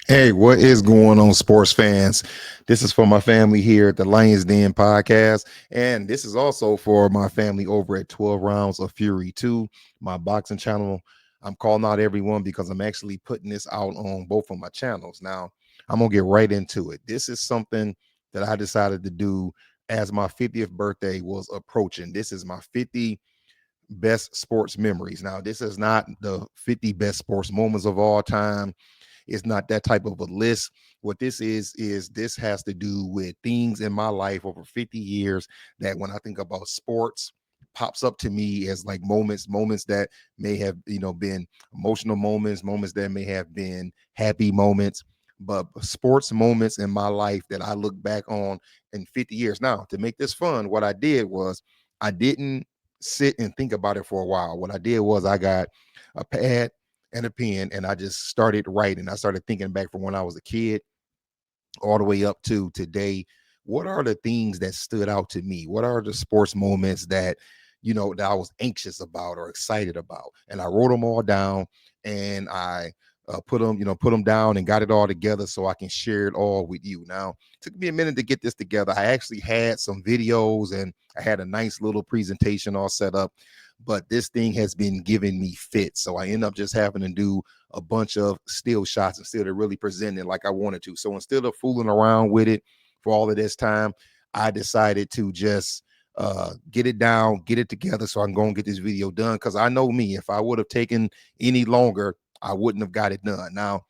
Hey, what is going on, sports fans? This is for my family here at the Lions Den podcast. And this is also for my family over at 12 Rounds of Fury 2, my boxing channel. I'm calling out everyone because I'm actually putting this out on both of my channels. Now, I'm going to get right into it. This is something that I decided to do as my 50th birthday was approaching. This is my 50 best sports memories. Now, this is not the 50 best sports moments of all time. It's not that type of a list. What this is this has to do with things in my life over 50 years that when I think about sports pops up to me as like moments that may have, been emotional moments that may have been happy moments, but sports moments in my life that I look back on in 50 years. Now, to make this fun, what I did was I didn't sit and think about it for a while. What I did was I got a pad and a pen and I just started writing. I started thinking back from when I was a kid all the way up to today. What are the things that stood out to me? What are the sports moments that that I was anxious about or excited about? And I wrote them all down, and I put them down and got it all together so I can share it all with you. Now, it took me a minute to get this together. I actually had some videos and I had a nice little presentation all set up, but this thing has been giving me fits. So I end up just having to do a bunch of still shots instead of really presenting it like I wanted to. So instead of fooling around with it for all of this time, I decided to just get it down, get it together so I can go and get this video done. Because I know me, if I would have taken any longer, I wouldn't have got it done. Now,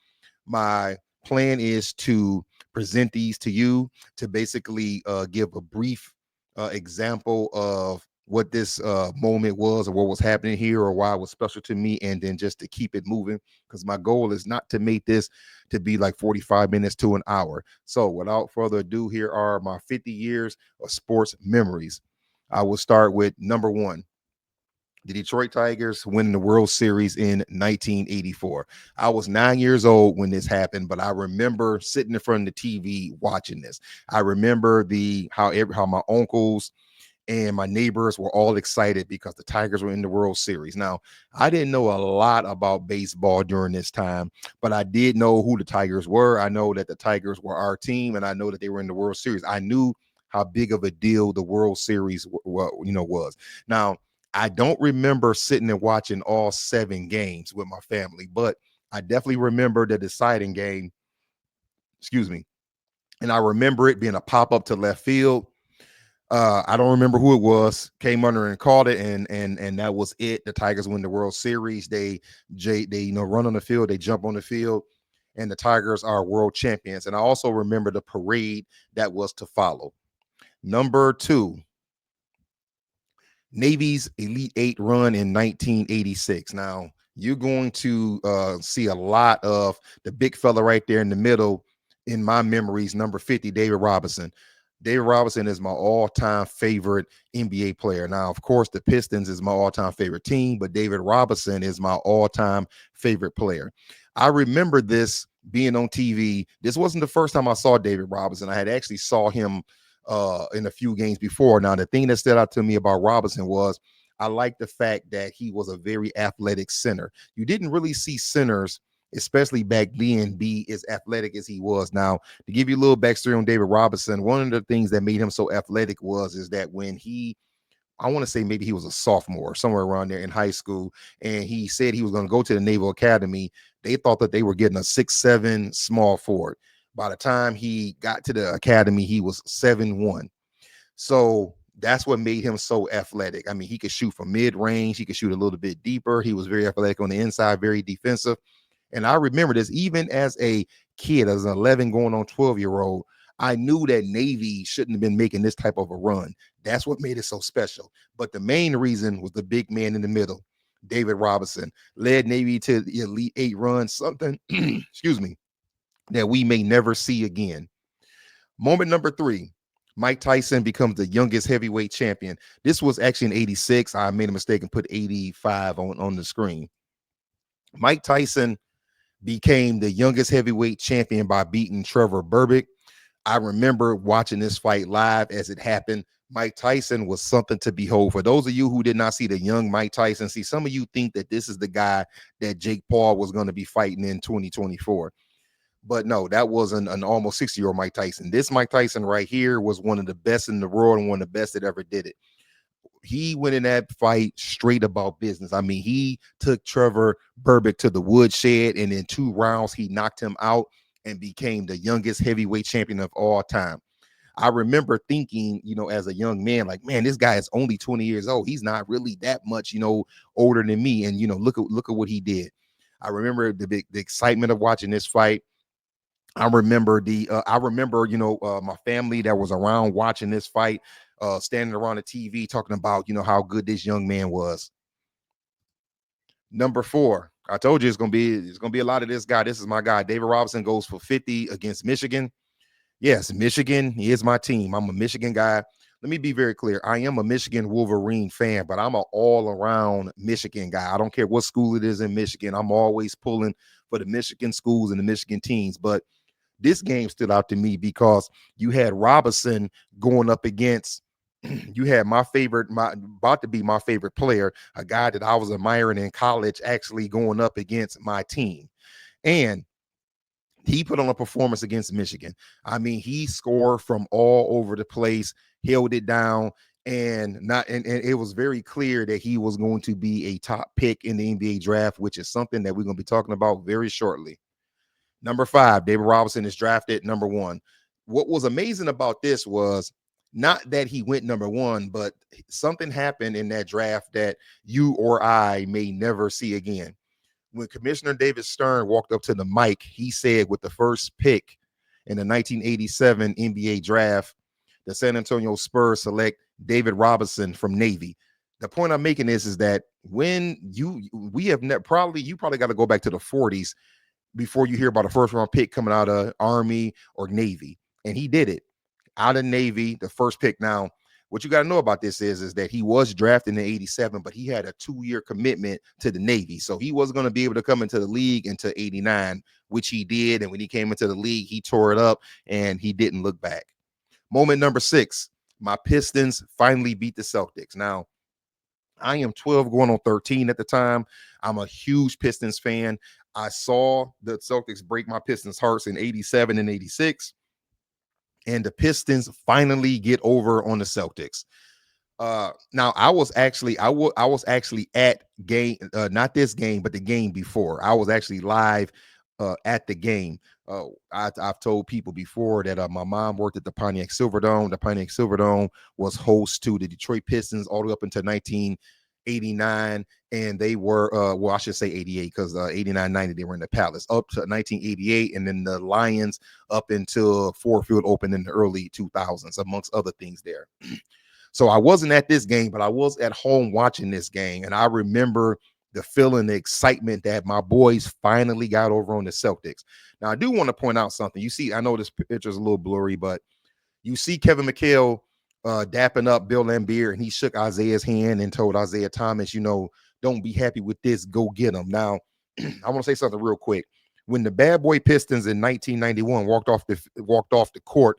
my plan is to present these to you to basically give a brief example of what this moment was or what was happening here or why it was special to me, and then just to keep it moving because my goal is not to make this to be like 45 minutes to an hour. So without further ado, here are my 50 years of sports memories. I will start with number one: the Detroit Tigers winning the World Series in 1984. I was 9 years old when this happened, but I remember sitting in front of the TV watching this. I remember how my uncles and my neighbors were all excited because the Tigers were in the World Series. Now, I didn't know a lot about baseball during this time, but I did know who the Tigers were. I know that the Tigers were our team, and I know that they were in the World Series. I knew how big of a deal the World Series was. Now, I don't remember sitting and watching all 7 games with my family, but I definitely remember the deciding game. Excuse me. And I remember it being a pop up to left field. I don't remember who it was. Came under and called it, and that was it. The Tigers win the World Series. They run on the field. They jump on the field, and the Tigers are world champions. And I also remember the parade that was to follow. Number two, Navy's Elite Eight run in 1986. Now, you're going to see a lot of the big fella right there in the middle in my memories, number 50, David Robinson. David Robinson is my all-time favorite NBA player. Now, of course, the Pistons is my all-time favorite team, but David Robinson is my all-time favorite player. I remember this being on TV. This wasn't the first time I saw David Robinson. I had actually saw him in a few games before. Now, the thing that stood out to me about Robinson was I like the fact that he was a very athletic center. You didn't really see centers, especially back then, be as athletic as he was. Now, to give you a little backstory on David Robinson, one of the things that made him so athletic is that when I want to say maybe he was a sophomore, somewhere around there in high school, and he said he was going to go to the Naval Academy. They thought that they were getting a 6'7" small forward. By the time he got to the academy, he was 7'1". So that's what made him so athletic. I mean, he could shoot from mid range, he could shoot a little bit deeper. He was very athletic on the inside, very defensive. And I remember this even as a kid, as an 11 going on 12-year-old. I knew that Navy shouldn't have been making this type of a run. That's what made it so special. But the main reason was the big man in the middle, David Robinson, led Navy to the Elite Eight run, something, excuse me, that we may never see again. Moment number three: Mike Tyson becomes the youngest heavyweight champion. This was actually in 86. I made a mistake and put 85 on the screen. Mike Tyson became the youngest heavyweight champion by beating Trevor Berbick. I remember watching this fight live as it happened. Mike Tyson was something to behold. For those of you who did not see the young Mike Tyson, see, some of you think that this is the guy that Jake Paul was going to be fighting in 2024. But no, that was an almost 60-year-old Mike Tyson. This Mike Tyson right here was one of the best in the world and one of the best that ever did it. He went in that fight straight about business. I mean, he took Trevor Berbick to the woodshed, and in 2 rounds, he knocked him out and became the youngest heavyweight champion of all time. I remember thinking, as a young man, like, man, this guy is only 20 years old. He's not really that much, older than me. And look at what he did. I remember the excitement of watching this fight. I remember, my family that was around watching this fight, standing around the TV talking about, how good this young man was. Number 4, I told you it's gonna be a lot of this guy. This is my guy. David Robinson goes for 50 against Michigan. Yes, Michigan is my team. I'm a Michigan guy. Let me be very clear. I am a Michigan Wolverine fan, but I'm an all-around Michigan guy. I don't care what school it is in Michigan. I'm always pulling for the Michigan schools and the Michigan teams. But this game stood out to me because you had Robinson going up against you had my about to be my favorite player, a guy that I was admiring in college, actually going up against my team. And he put on a performance against Michigan. I mean, he scored from all over the place, held it down, and it was very clear that he was going to be a top pick in the NBA draft, which is something that we're going to be talking about very shortly. Number 5, David Robinson is drafted number 1. What was amazing about this was not that he went number 1, but something happened in that draft that you or I may never see again. When Commissioner David Stern walked up to the mic, he said with the first pick in the 1987 NBA draft, the San Antonio Spurs select David Robinson from Navy. The point I'm making is that when we have probably you probably got to go back to the 40s before you hear about a first round pick coming out of Army or Navy. And he did it out of Navy, the first pick. Now, what you got to know about this is that he was drafted in 87, but he had a 2-year commitment to the Navy. So he wasn't going to be able to come into the league until 89, which he did. And when he came into the league, he tore it up and he didn't look back. Moment number 6, my Pistons finally beat the Celtics. Now, I am 12 going on 13 at the time. I'm a huge Pistons fan. I saw the Celtics break my Pistons' hearts in 87 and 86. And the Pistons finally get over on the Celtics. Now I was actually at game, not this game, but the game before. I was actually live at the game. I've told people before that my mom worked at the Pontiac Silverdome. The Pontiac Silverdome was host to the Detroit Pistons all the way up until 1989, and they were well, I should say 88, because 89, 90 they were in the Palace up to 1988, and then the Lions up until Ford Field opened in the early 2000s, amongst other things there. So I wasn't at this game, but I was at home watching this game, and I remember the feeling, the excitement that my boys finally got over on the Celtics. Now, I do want to point out something. You see, I know this picture is a little blurry, but you see Kevin McHale dapping up Bill Laimbeer, and he shook Isaiah's hand and told Isaiah Thomas, don't be happy with this, go get him. Now, I want to say something real quick. When the Bad Boy Pistons in 1991 walked off the court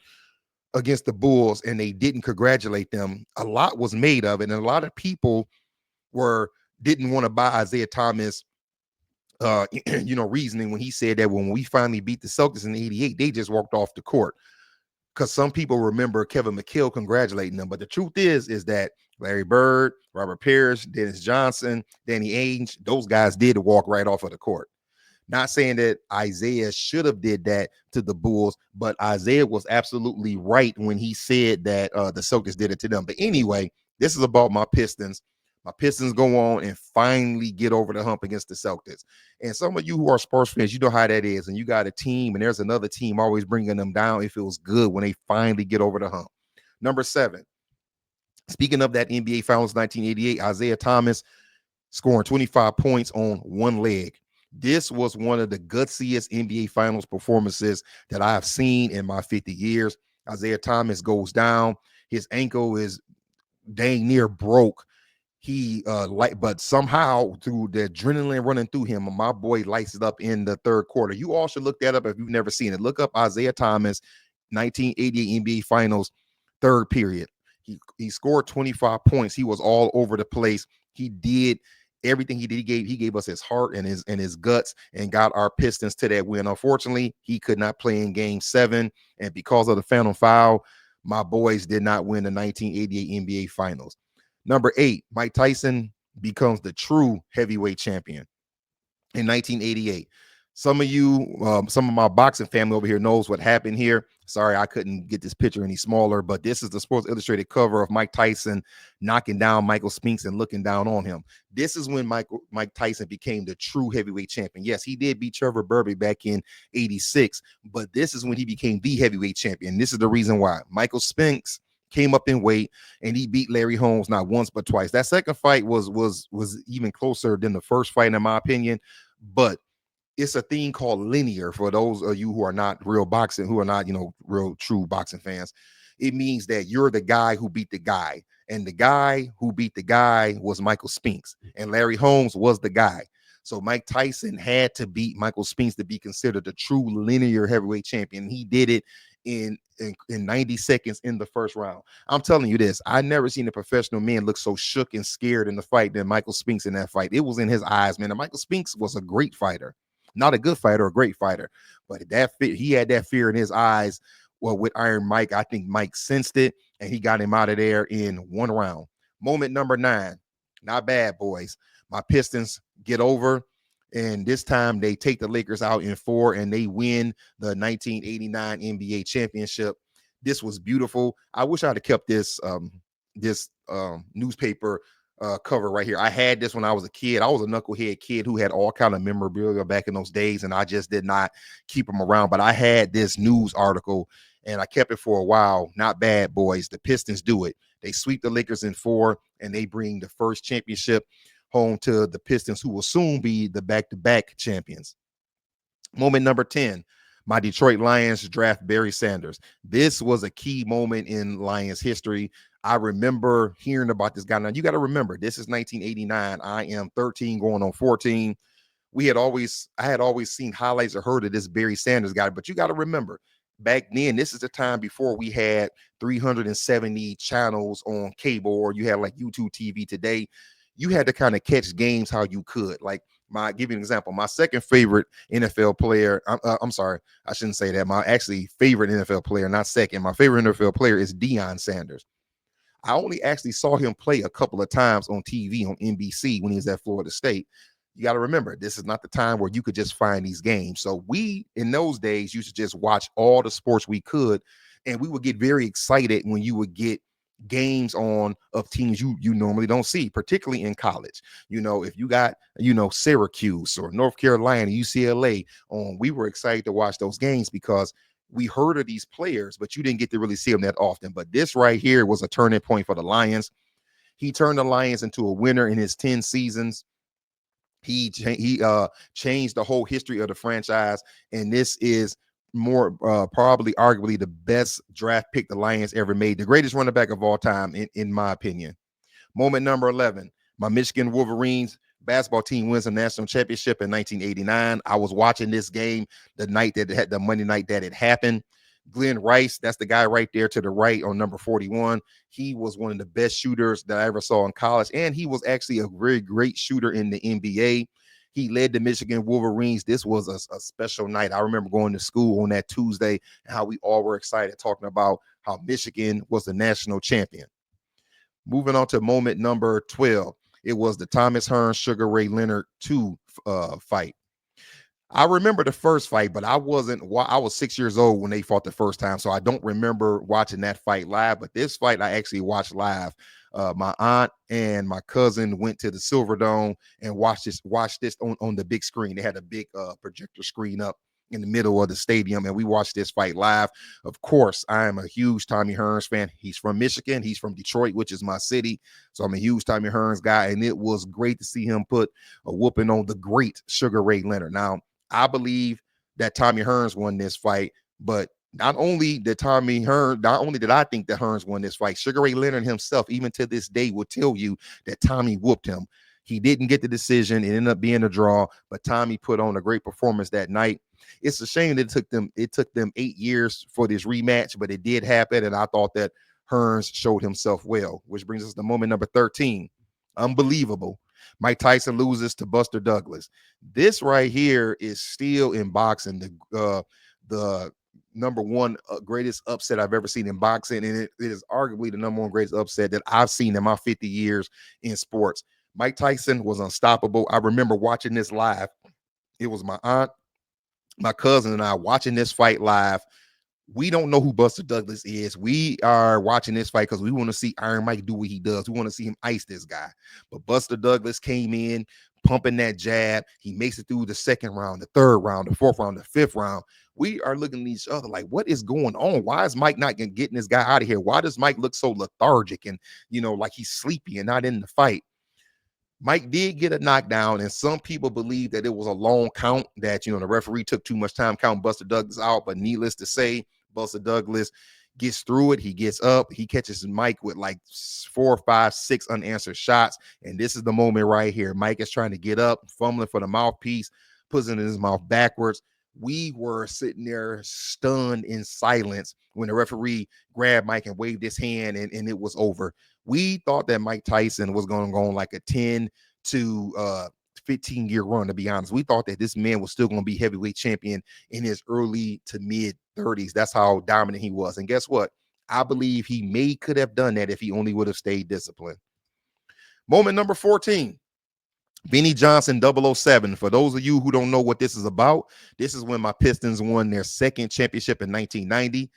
against the Bulls and they didn't congratulate them, a lot was made of it, and a lot of people didn't want to buy Isaiah Thomas reasoning when he said that when we finally beat the Celtics in 88, they just walked off the court. Because some people remember Kevin McHale congratulating them, but the truth is that Larry Bird, Robert Parrish, Dennis Johnson, Danny Ainge, those guys did walk right off of the court. Not saying that Isaiah should have did that to the Bulls, but Isaiah was absolutely right when he said that the Celtics did it to them. But anyway, this is about my Pistons. My Pistons go on and finally get over the hump against the Celtics. And some of you who are sports fans, you know how that is. And you got a team, and there's another team always bringing them down. It feels good when they finally get over the hump. Number 7, speaking of that NBA Finals 1988, Isaiah Thomas scoring 25 points on one leg. This was one of the gutsiest NBA Finals performances that I have seen in my 50 years. Isaiah Thomas goes down. His ankle is dang near broke. But somehow through the adrenaline running through him, my boy lights it up in the third quarter. You all should look that up if you've never seen it. Look up Isaiah Thomas, 1988 NBA Finals, third period. He scored 25 points. He was all over the place. He did Everything he gave us his heart and his guts and got our Pistons to that win. Unfortunately, he could not play in game 7, and because of the phantom foul, my boys did not win the 1988 NBA Finals. Number 8, Mike Tyson becomes the true heavyweight champion in 1988. Some of you, some of my boxing family over here knows what happened here. Sorry, I couldn't get this picture any smaller, but this is the Sports Illustrated cover of Mike Tyson knocking down Michael Spinks and looking down on him. This is when Mike Tyson became the true heavyweight champion. Yes, he did beat Trevor Burby back in 86, but this is when he became the heavyweight champion. This is the reason why. Michael Spinks came up in weight and he beat Larry Holmes not once but twice. That second fight was even closer than the first fight in my opinion, but it's a thing called linear for those of you who are not real boxing, who are not, real true boxing fans. It means that you're the guy who beat the guy, and the guy who beat the guy was Michael Spinks, and Larry Holmes was the guy. So Mike Tyson had to beat Michael Spinks to be considered the true linear heavyweight champion. He did it in 90 seconds in the first round. I'm telling you this, I never seen a professional man look so shook and scared in the fight than Michael Spinks in that fight. It was in his eyes, man. And Michael Spinks was a great fighter. Not a good fighter, a great fighter, but he had that fear in his eyes. Well, with Iron Mike, I think Mike sensed it and he got him out of there in one round. Moment number 9. Not bad, boys. My Pistons get over, and this time they take the Lakers out in 4 and they win the 1989 NBA championship. This was beautiful. I wish I'd have kept this newspaper cover right here. I had this when I was a kid. I was a knucklehead kid who had all kind of memorabilia back in those days, and I just did not keep them around. But I had this news article, and I kept it for a while. Not bad, boys. The Pistons do it. They sweep the Lakers in 4, and they bring the first championship home to the Pistons, who will soon be the back-to-back champions. Moment number 10. My Detroit Lions draft Barry Sanders. This was a key moment in Lions history. I remember hearing about this guy. Now, you got to remember, this is 1989. I am 13 going on 14. I had always seen highlights or heard of this Barry Sanders guy, but you got to remember, back then, this is the time before we had 370 channels on cable, or you had like YouTube TV today. You had to kind of catch games how you could. Like, give you an example. My second favorite NFL player, I'm sorry, I shouldn't say that. My actually favorite NFL player, not second, my favorite NFL player is Deion Sanders. I only actually saw him play a couple of times on TV on NBC when he was at Florida State. You got to remember, this is not the time where you could just find these games. So we, in those days, used to just watch all the sports we could, and we would get very excited when you would get games on of teams you normally don't see, particularly in college. If you got, Syracuse or North Carolina, UCLA on, we were excited to watch those games because we heard of these players, but you didn't get to really see them that often. But this right here was a turning point for the Lions. He turned the Lions into a winner in his 10 seasons. He changed the whole history of the franchise, and this is more probably arguably the best draft pick the Lions ever made, the greatest running back of all time, in my opinion. Moment number 11, my Michigan Wolverines basketball team wins a national championship in 1989. I was watching this game the night that it had, the Monday night that it happened. Glenn Rice, that's the guy right there to the right on number 41. He was one of the best shooters that I ever saw in college, and he was actually a very great shooter in the NBA. He led the Michigan Wolverines. This was a special night. I remember going to school on that Tuesday and how we all were excited talking about how Michigan was the national champion. Moving on to moment number 12. It was the Thomas Hearns Sugar Ray Leonard 2 fight. I remember the first fight, but I was 6 years old when they fought the first time, so I don't remember watching that fight live. But this fight I actually watched live. My aunt and my cousin went to the Silverdome and watched this on the big screen. They had a big projector screen up in the middle of the stadium, and we watched this fight live. Of course, I am a huge Tommy Hearns fan. He's from Michigan. He's from Detroit, which is my city. So I'm a huge Tommy Hearns guy, and it was great to see him put a whooping on the great Sugar Ray Leonard. Now, I believe that Tommy Hearns won this fight, but not only did I think that Hearns won this fight, Sugar Ray Leonard himself, even to this day, will tell you that Tommy whooped him. He didn't get the decision. It ended up being a draw, but Tommy put on a great performance that night. It's a shame that it took them 8 years for this rematch, but it did happen, and I thought that Hearns showed himself well, which brings us to moment number 13. Unbelievable. Mike Tyson loses to Buster Douglas. This right here is still in boxing the number one greatest upset I've ever seen in boxing, and it is arguably the number one greatest upset that I've seen in my 50 years in sports. Mike Tyson was unstoppable. I remember watching this live. It was my aunt, my cousin, and I watching this fight live. We don't know who Buster Douglas is. We are watching this fight because we want to see Iron Mike do what he does. We want to see him ice this guy. But Buster Douglas came in pumping that jab. He makes it through the second round, the third round, the fourth round, the fifth round. We are looking at each other like, what is going on? Why is Mike not getting this guy out of here? Why does Mike look so lethargic and, like he's sleepy and not in the fight? Mike did get a knockdown, and some people believe that it was a long count, that, the referee took too much time counting Buster Douglas out. But needless to say, Buster Douglas gets through it. He gets up. He catches Mike with like 4, 5, 6 unanswered shots. And this is the moment right here. Mike is trying to get up, fumbling for the mouthpiece, puts it in his mouth backwards. We were sitting there stunned in silence when the referee grabbed Mike and waved his hand, and it was over. We thought that Mike Tyson was going to go on like a 10 to 15-year run, to be honest. We thought that this man was still going to be heavyweight champion in his early to mid 30s. That's how dominant he was. And guess what? I believe he could have done that if he only would have stayed disciplined. Moment number 14. Vinnie Johnson 007. For those of you who don't know what this is about, this is when my Pistons won their second championship in 1990.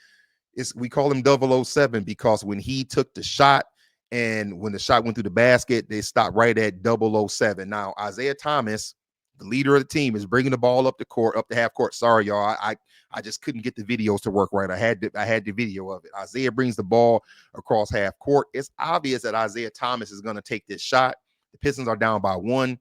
We call him 007 because when he took the shot and when the shot went through the basket, they stopped right at 007. Now, Isaiah Thomas, the leader of the team, is bringing the ball up the half court. Sorry, y'all. I just couldn't get the videos to work right. I had the video of it. Isaiah brings the ball across half court. It's obvious that Isaiah Thomas is going to take this shot. The Pistons are down by 1.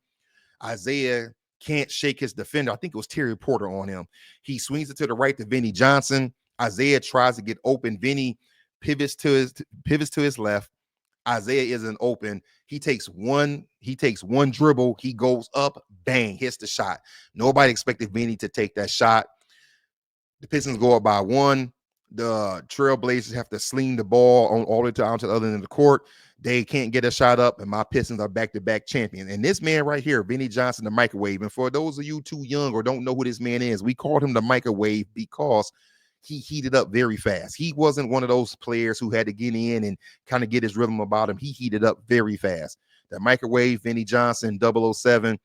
Isaiah can't shake his defender. I think it was Terry Porter on him. He swings it to the right to Vinnie Johnson. Isaiah tries to get open. Vinny pivots to his left. Isaiah isn't open. He takes one dribble. He goes up, bang, hits the shot. Nobody expected Vinny to take that shot. The Pistons go up by 1. The Trailblazers have to sling the ball on all the way down to the other end of the court. They can't get a shot up, and my Pistons are back-to-back champion. And this man right here, Vinnie Johnson, the microwave. And for those of you too young or don't know who this man is, we called him the microwave because he heated up very fast. He wasn't one of those players who had to get in and kind of get his rhythm about him. He heated up very fast. The microwave, Vinnie Johnson, 007,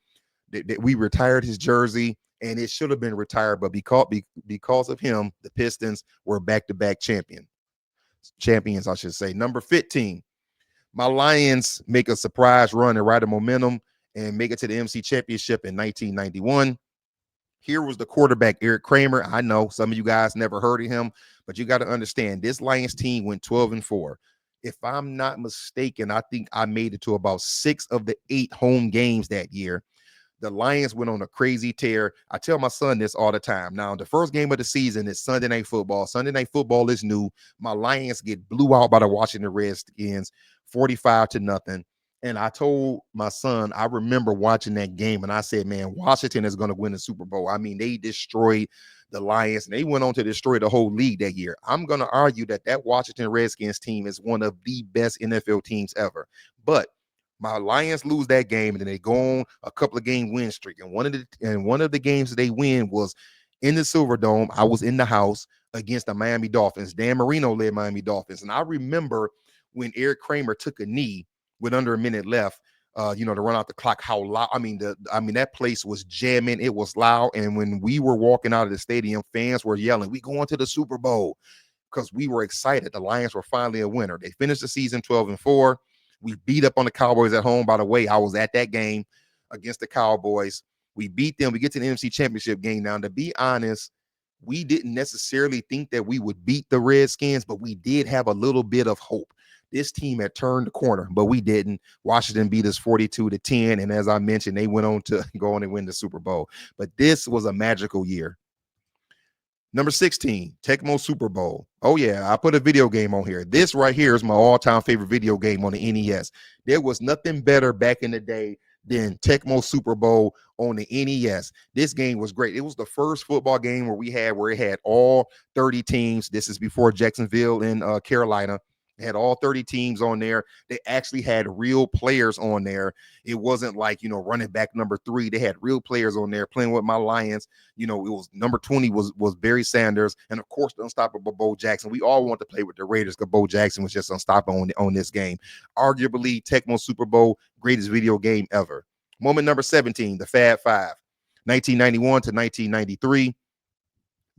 we retired his jersey, and it should have been retired, but because of him, the Pistons were back-to-back champions, I should say. Number 15, my Lions make a surprise run and ride the momentum and make it to the MC Championship in 1991. Here was the quarterback, Eric Kramer. I know some of you guys never heard of him, but you got to understand, this Lions team went 12-4. If I'm not mistaken, I think I made it to about 6 of the 8 home games that year. The Lions went on a crazy tear. I tell my son this all the time. Now, the first game of the season is Sunday Night Football. Sunday Night Football is new. My Lions get blew out by the Washington Redskins, 45-0. And I told my son, I remember watching that game, and I said, man, Washington is going to win the Super Bowl. I mean, they destroyed the Lions, and they went on to destroy the whole league that year. I'm going to argue that Washington Redskins team is one of the best NFL teams ever. But my Lions lose that game, and then they go on a couple of game win streak. And one of the games that they win was in the Silverdome. I was in the house against the Miami Dolphins. Dan Marino led Miami Dolphins. And I remember when Eric Kramer took a knee with under a minute left, to run out the clock, how loud. That place was jamming. It was loud. And when we were walking out of the stadium, fans were yelling, "We going to the Super Bowl," because we were excited. The Lions were finally a winner. They finished the season 12-4. We beat up on the Cowboys at home. By the way, I was at that game against the Cowboys. We beat them. We get to the NFC Championship game. Now, to be honest, we didn't necessarily think that we would beat the Redskins, but we did have a little bit of hope. This team had turned the corner, but we didn't. Washington beat us 42-10, and as I mentioned, they went on to go on and win the Super Bowl. But this was a magical year. Number 16, Tecmo Super Bowl. Oh, yeah, I put a video game on here. This right here is my all-time favorite video game on the NES. There was nothing better back in the day than Tecmo Super Bowl on the NES. This game was great. It was the first football game where it had all 30 teams. This is before Jacksonville in Carolina. They had all 30 teams on there. They actually had real players on there. It wasn't like, running back number 3. They had real players on there playing with my Lions. It was number 20 was Barry Sanders, and of course the unstoppable Bo Jackson. We all want to play with the Raiders because Bo Jackson was just unstoppable on this game. Arguably Tecmo Super Bowl, greatest video game ever. Moment number 17, the Fab Five, 1991 to 1993.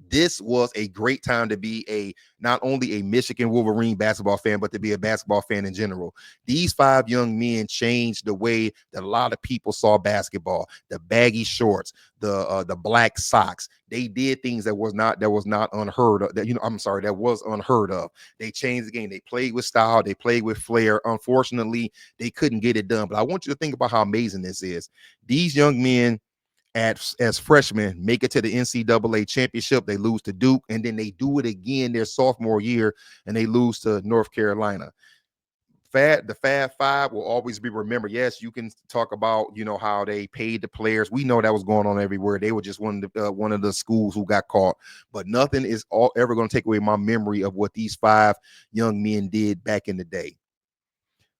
This was a great time to be not only a Michigan Wolverine basketball fan, but to be a basketball fan in general. These 5 young men changed the way that a lot of people saw basketball. The baggy shorts, the black socks. They did things that was not unheard of. That was unheard of. They changed the game. They played with style. They played with flair. Unfortunately, they couldn't get it done. But I want you to think about how amazing this is. These young men, as freshmen, make it to the NCAA championship. They lose to Duke, and then they do it again their sophomore year, and they lose to North Carolina. The Fab Five will always be remembered. Yes, you can talk about how they paid the players. We know that was going on everywhere. They were just one of the schools who got caught, but nothing is ever going to take away my memory of what these 5 young men did back in the day.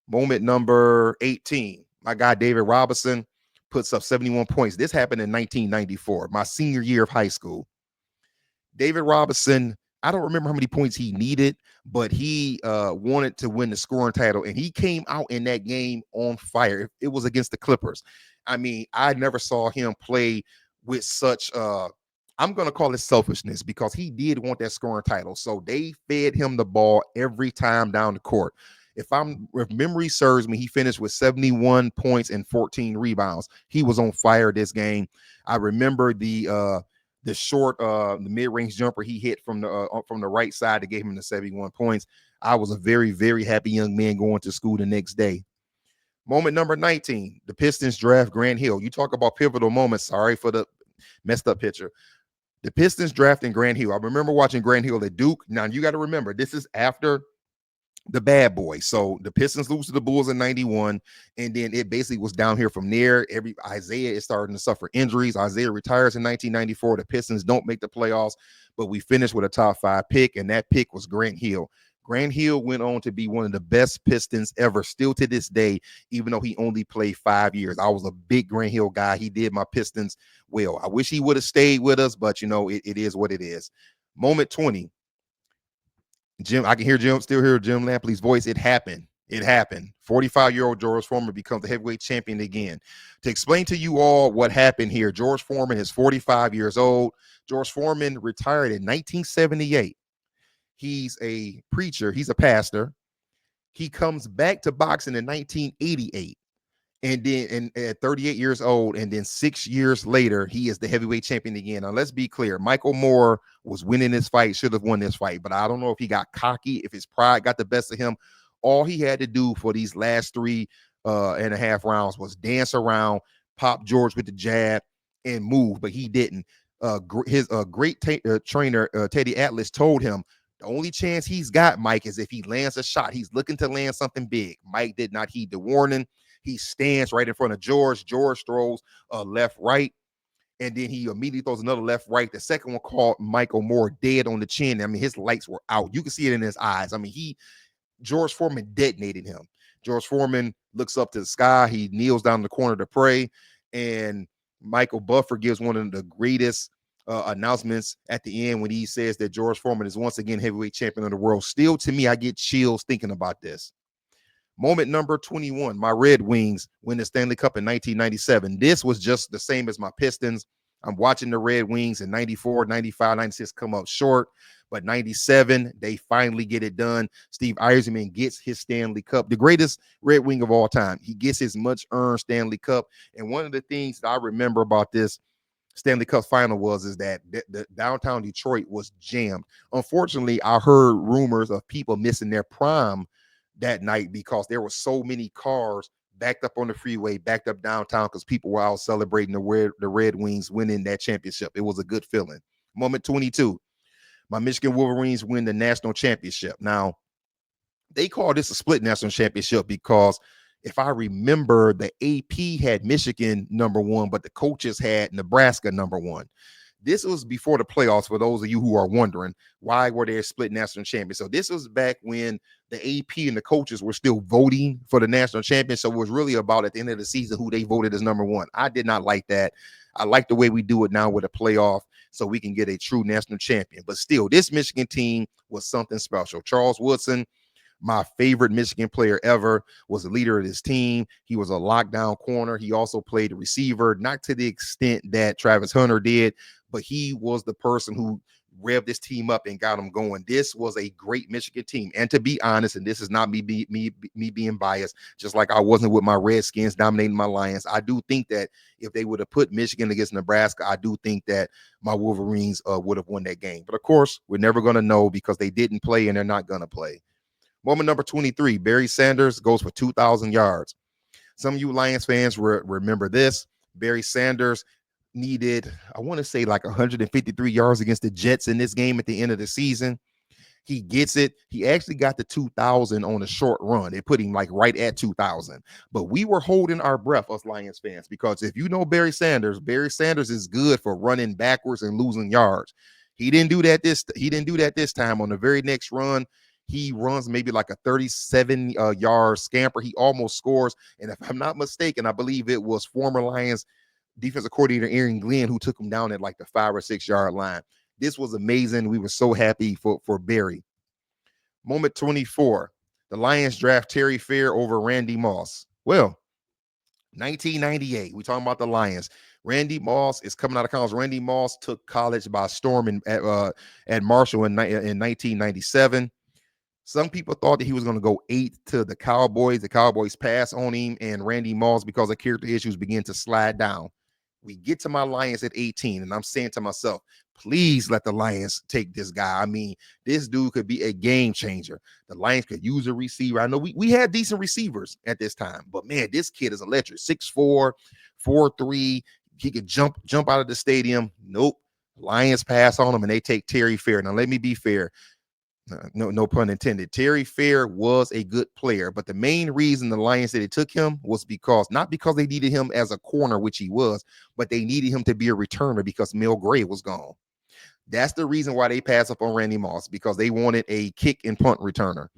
Moment number 18, my guy David Robinson puts up 71 points. This happened in 1994, my senior year of high school. David Robinson, I don't remember how many points he needed, but he wanted to win the scoring title, and he came out in that game on fire. It was against the Clippers. I mean, I never saw him play with such I'm going to call it selfishness, because he did want that scoring title. So they fed him the ball every time down the court. If memory serves me, he finished with 71 points and 14 rebounds. He was on fire this game. I remember the short, the mid-range jumper he hit from the right side that gave him the 71 points. I was a very, very happy young man going to school the next day. Moment number 19, the Pistons draft Grant Hill. You talk about pivotal moments. Sorry for the messed up picture. The Pistons drafting Grant Hill. I remember watching Grant Hill at Duke. Now, you got to remember, this is after the bad boy. So the Pistons lose to the Bulls in 91, and then it basically was down here from there. Isaiah is starting to suffer injuries. Isaiah retires in 1994. The Pistons don't make the playoffs, but we finished with a top 5 pick, and that pick was Grant Hill. Grant Hill went on to be one of the best Pistons ever, still to this day, even though he only played 5 years. I was a big Grant Hill guy. He did my Pistons well. I wish he would have stayed with us, but it is what it is. Moment 20. Jim, I can still hear Jim Lampley's voice. It happened. 45-year-old George Foreman becomes the heavyweight champion again. To explain to you all what happened here, George Foreman is 45 years old. George Foreman retired in 1978. He's a preacher. He's a pastor. He comes back to boxing in 1988. And then at 38 years old, and then 6 years later, he is the heavyweight champion again. Now, let's be clear. Michael Moore was winning this fight, should have won this fight, but I don't know if he got cocky, if his pride got the best of him. All he had to do for these last 3.5 rounds was dance around, pop George with the jab, and move, but he didn't. His great trainer, Teddy Atlas, told him, the only chance he's got, Mike, is if he lands a shot. He's looking to land something big. Mike did not heed the warning. He stands right in front of George. George throws a left, right, and then he immediately throws another left, right. The second one caught Michael Moore dead on the chin. I mean, his lights were out. You can see it in his eyes. I mean, George Foreman detonated him. George Foreman looks up to the sky. He kneels down in the corner to pray, and Michael Buffer gives one of the greatest announcements at the end when he says that George Foreman is once again heavyweight champion of the world. Still, to me, I get chills thinking about this. Moment number 21, my Red Wings win the Stanley Cup in 1997. This was just the same as my Pistons. I'm watching the Red Wings in 94, 95, 96 come up short, but 97, they finally get it done. Steve Yzerman gets his Stanley Cup, the greatest Red Wing of all time. He gets his much-earned Stanley Cup, and one of the things that I remember about this Stanley Cup final is that the downtown Detroit was jammed. Unfortunately, I heard rumors of people missing their prom that night because there were so many cars backed up on the freeway, backed up downtown because people were out celebrating the Red Wings winning that championship. It was a good feeling. Moment 22, my Michigan Wolverines win the national championship. Now, they call this a split national championship because if I remember, the AP had Michigan number 1, but the coaches had Nebraska number 1. This was before the playoffs, for those of you who are wondering, why were there split national champions? So this was back when the AP and the coaches were still voting for the national champion. So it was really about at the end of the season who they voted as number one. I did not like that. I like the way we do it now with a playoff so we can get a true national champion. But still, this Michigan team was something special. Charles Woodson, my favorite Michigan player ever, was the leader of this team. He was a lockdown corner. He also played the receiver, not to the extent that Travis Hunter did, but he was the person who revved this team up and got them going. This was a great Michigan team. And to be honest, and this is not me being biased, just like I wasn't with my Redskins dominating my Lions, I do think that if they would have put Michigan against Nebraska, I do think that my Wolverines would have won that game. But of course, we're never going to know because they didn't play and they're not going to play. Moment number 23, Barry Sanders goes for 2,000 yards. Some of you Lions fans remember this. Barry Sanders needed, I want to say, like 153 yards against the Jets in this game at the end of the season. He gets it. He actually got the 2,000 on a short run. They put him like right at 2,000. But we were holding our breath, us Lions fans, because if you know Barry Sanders is good for running backwards and losing yards. He didn't do that this time. On the very next run, he runs maybe like a 37 yard scamper. He almost scores. And if I'm not mistaken, I believe it was former Lions defensive coordinator Aaron Glenn who took him down at like the 5 or 6 yard line. This was amazing. We were so happy for Barry. Moment 24. The Lions draft Terry Fair over Randy Moss. Well, 1998. We're talking about the Lions. Randy Moss is coming out of college. Randy Moss took college by storm at Marshall in 1997. Some people thought that he was going to go 8 to the Cowboys. The Cowboys passed on him, and Randy Moss, because of character issues, began to slide down. We get to my Lions at 18, and I'm saying to myself, please let the Lions take this guy. I mean, this dude could be a game changer. The Lions could use a receiver. I know we had decent receivers at this time, but man, this kid is electric. 6'4", 4'3". He could jump out of the stadium. Nope. Lions pass on him, and they take Terry Fair. Now, let me be fair. No pun intended. Terry Fair was a good player, but the main reason the Lions said they took him was not because they needed him as a corner, which he was, but they needed him to be a returner because Mel Gray was gone. That's the reason why they passed up on Randy Moss, because they wanted a kick and punt returner.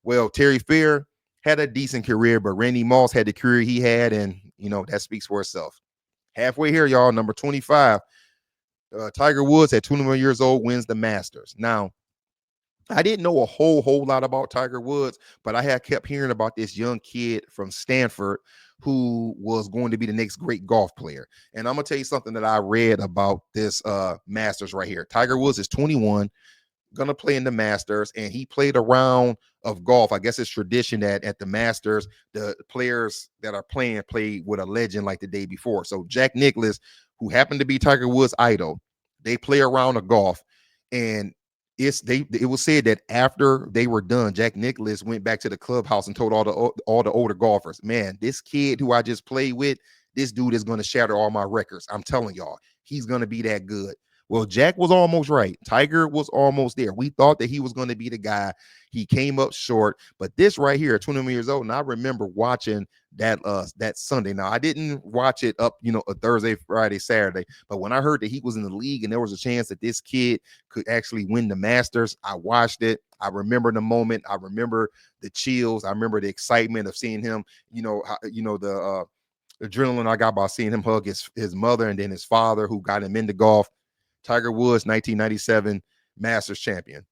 Well, Terry Fair had a decent career, but Randy Moss had the career he had, and that speaks for itself. Halfway here, y'all. Number 25, Tiger Woods at 21 years old wins the Masters. Now, I didn't know a whole lot about Tiger Woods, but I had kept hearing about this young kid from Stanford who was going to be the next great golf player. And I'm going to tell you something that I read about this Masters right here. Tiger Woods is 21, going to play in the Masters, and he played a round of golf. I guess it's tradition that at the Masters, the players that are playing play with a legend like the day before. So Jack Nicklaus, who happened to be Tiger Woods' idol, they play a round of golf, and it was said that after they were done, Jack Nicklaus went back to the clubhouse and told all the older golfers, man, this kid who I just played with, this dude is going to shatter all my records. I'm telling y'all, he's going to be that good. Well, Jack was almost right. Tiger was almost there. We thought that he was going to be the guy. He came up short, but this right here at 21 years old, and I remember watching that Sunday. Now, I didn't watch it up, a Thursday, Friday, Saturday, but when I heard that he was in the league and there was a chance that this kid could actually win the Masters, I watched it. I remember the moment. I remember the chills. I remember the excitement of seeing him, the adrenaline I got by seeing him hug his mother and then his father who got him into golf. Tiger Woods, 1997 Masters champion.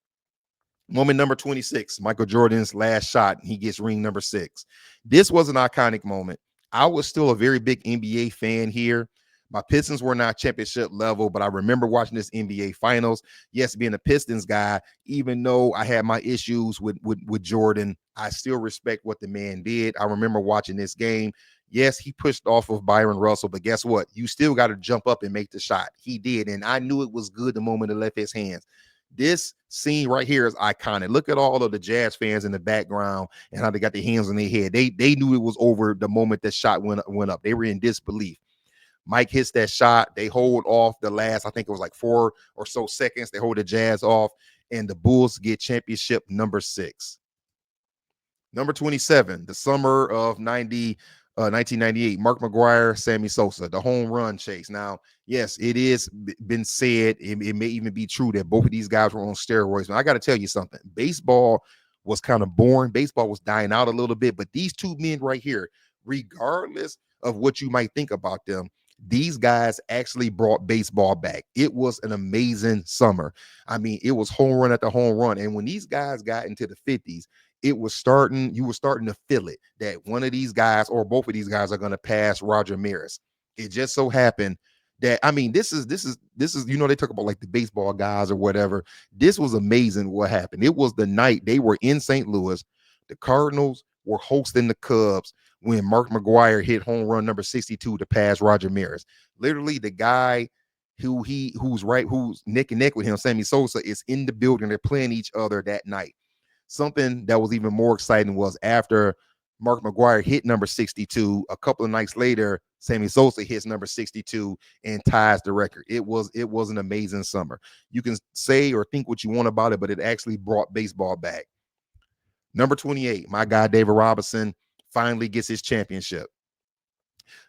Moment number 26, Michael Jordan's last shot. He gets ring number 6. This was an iconic moment. I was still a very big NBA fan here. My Pistons were not championship level, but I remember watching this NBA Finals. Yes, being a Pistons guy, even though I had my issues with Jordan, I still respect what the man did. I remember watching this game. Yes, he pushed off of Byron Russell, but guess what? You still got to jump up and make the shot. He did, and I knew it was good the moment it left his hands. This scene right here is iconic. Look at all of the Jazz fans in the background and how they got their hands on their head. They knew it was over the moment that shot went up. They were in disbelief. Mike hits that shot. They hold off the last, I think it was like 4 or so seconds. They hold the Jazz off, and the Bulls get championship number 6. Number 27, the summer of 1998, Mark McGwire, Sammy Sosa, the home run chase. Now, yes, it is been said, it may even be true that both of these guys were on steroids. But I got to tell you something. Baseball was kind of boring. Baseball was dying out a little bit, but these two men right here, regardless of what you might think about them, these guys actually brought baseball back. It was an amazing summer. I mean, it was home run after home run. And when these guys got into the 50s, you were starting to feel it that one of these guys or both of these guys are going to pass Roger Maris. It just so happened that, I mean, this is they talk about like the baseball guys or whatever. This was amazing what happened. It was the night they were in St. Louis. The Cardinals were hosting the Cubs when Mark McGwire hit home run number 62 to pass Roger Maris. Literally, the guy who's neck and neck with him, Sammy Sosa, is in the building. They're playing each other that night. Something that was even more exciting was after Mark McGwire hit number 62, a couple of nights later, Sammy Sosa hits number 62 and ties the record. It was an amazing summer. You can say or think what you want about it, but it actually brought baseball back. Number 28, my guy David Robinson finally gets his championship.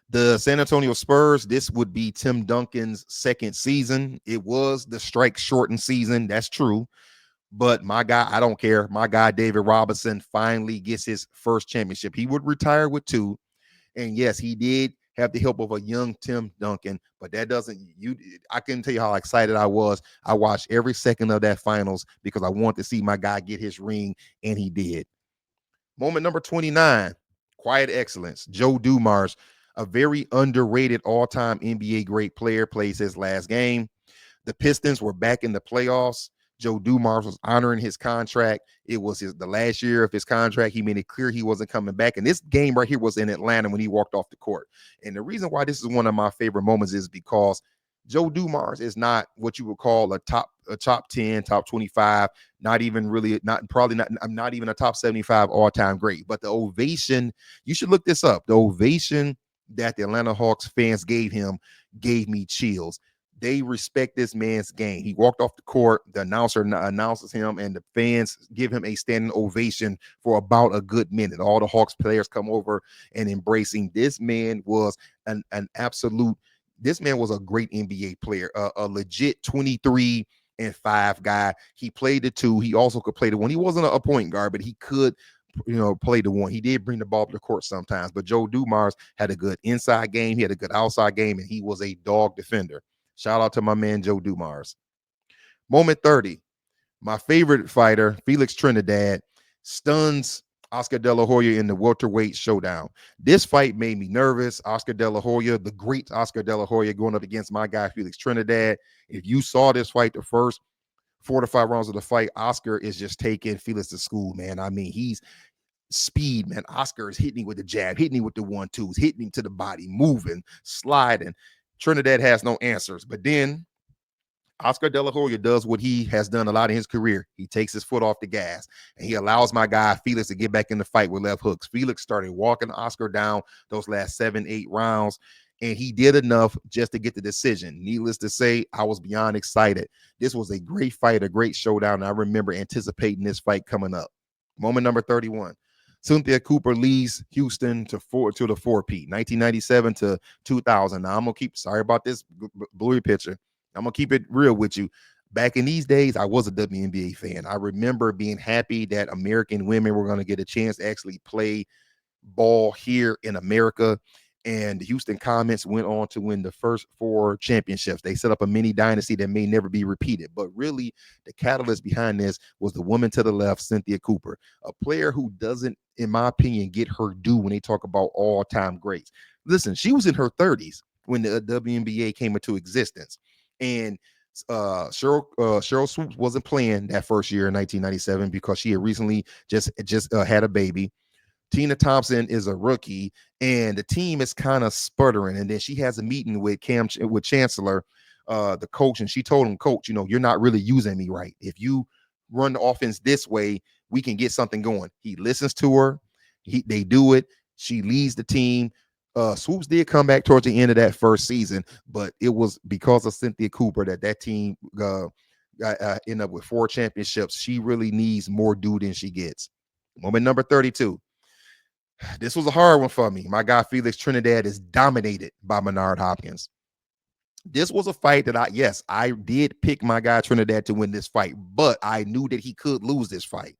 The San Antonio Spurs, this would be Tim Duncan's second season. It was the strike shortened season. That's true. But my guy, I don't care. My guy, David Robinson, finally gets his first championship. He would retire with two. And yes, he did have the help of a young Tim Duncan, but that doesn't I couldn't tell you how excited I was. I watched every second of that finals because I wanted to see my guy get his ring, and he did. Moment number 29, quiet excellence. Joe Dumars, a very underrated all-time NBA great player, plays his last game. The Pistons were back in the playoffs. Joe Dumars was honoring his contract. It was the last year of his contract. He made it clear he wasn't coming back. And this game right here was in Atlanta when he walked off the court. And the reason why this is one of my favorite moments is because Joe Dumars is not what you would call a top 10, top 25, not even really, not probably not, I'm not even a top 75 all-time great. But the ovation, you should look this up. The ovation that the Atlanta Hawks fans gave him gave me chills. They respect this man's game. He walked off the court. The announcer announces him, and the fans give him a standing ovation for about a good minute. All the Hawks players come over and embracing. This man was an absolute. This man was a great NBA player, a legit 23-5 guy. He played the two. He also could play the one. He wasn't a point guard, but he could play the one. He did bring the ball to the court sometimes, but Joe Dumars had a good inside game. He had a good outside game, and he was a dog defender. Shout out to my man, Joe Dumars. Moment 30. My favorite fighter, Felix Trinidad, stuns Oscar De La Hoya in the welterweight showdown. This fight made me nervous. Oscar De La Hoya, the great Oscar De La Hoya, going up against my guy, Felix Trinidad. If you saw this fight, the first 4 to 5 rounds of the fight, Oscar is just taking Felix to school, man. I mean, he's speed, man. Oscar is hitting with the jab, hitting with the 1-2s, hitting to the body, moving, sliding. Trinidad has no answers. But then Oscar De La Hoya does what he has done a lot in his career. He takes his foot off the gas, and he allows my guy Felix to get back in the fight with left hooks. Felix started walking Oscar down those last 7-8 rounds, and he did enough just to get the decision. Needless to say, I was beyond excited. This was a great fight, a great showdown, and I remember anticipating this fight coming up. Moment number 31. Cynthia Cooper leads Houston to the four-peat, 1997 to 2000. Now, I'm going to sorry about this blurry picture. I'm going to keep it real with you. Back in these days, I was a WNBA fan. I remember being happy that American women were going to get a chance to actually play ball here in America. And the Houston Comets went on to win the first 4 championships. They set up a mini dynasty that may never be repeated. But really, the catalyst behind this was the woman to the left, Cynthia Cooper, a player who doesn't, in my opinion, get her due when they talk about all-time greats. Listen, she was in her 30s when the WNBA came into existence. And Cheryl Swoops wasn't playing that first year in 1997 because she had recently just had a baby. Tina Thompson is a rookie, and the team is kind of sputtering. And then she has a meeting with Chancellor, the coach, and she told him, "Coach, you're not really using me right. If you run the offense this way, we can get something going." He listens to her. They do it. She leads the team. Swoops did come back towards the end of that first season, but it was because of Cynthia Cooper that team ended up with 4 championships. She really needs more due than she gets. Moment number 32. This was a hard one for me. My guy Felix Trinidad is dominated by Bernard Hopkins. This was a fight that I did pick my guy Trinidad to win this fight, but I knew that he could lose this fight.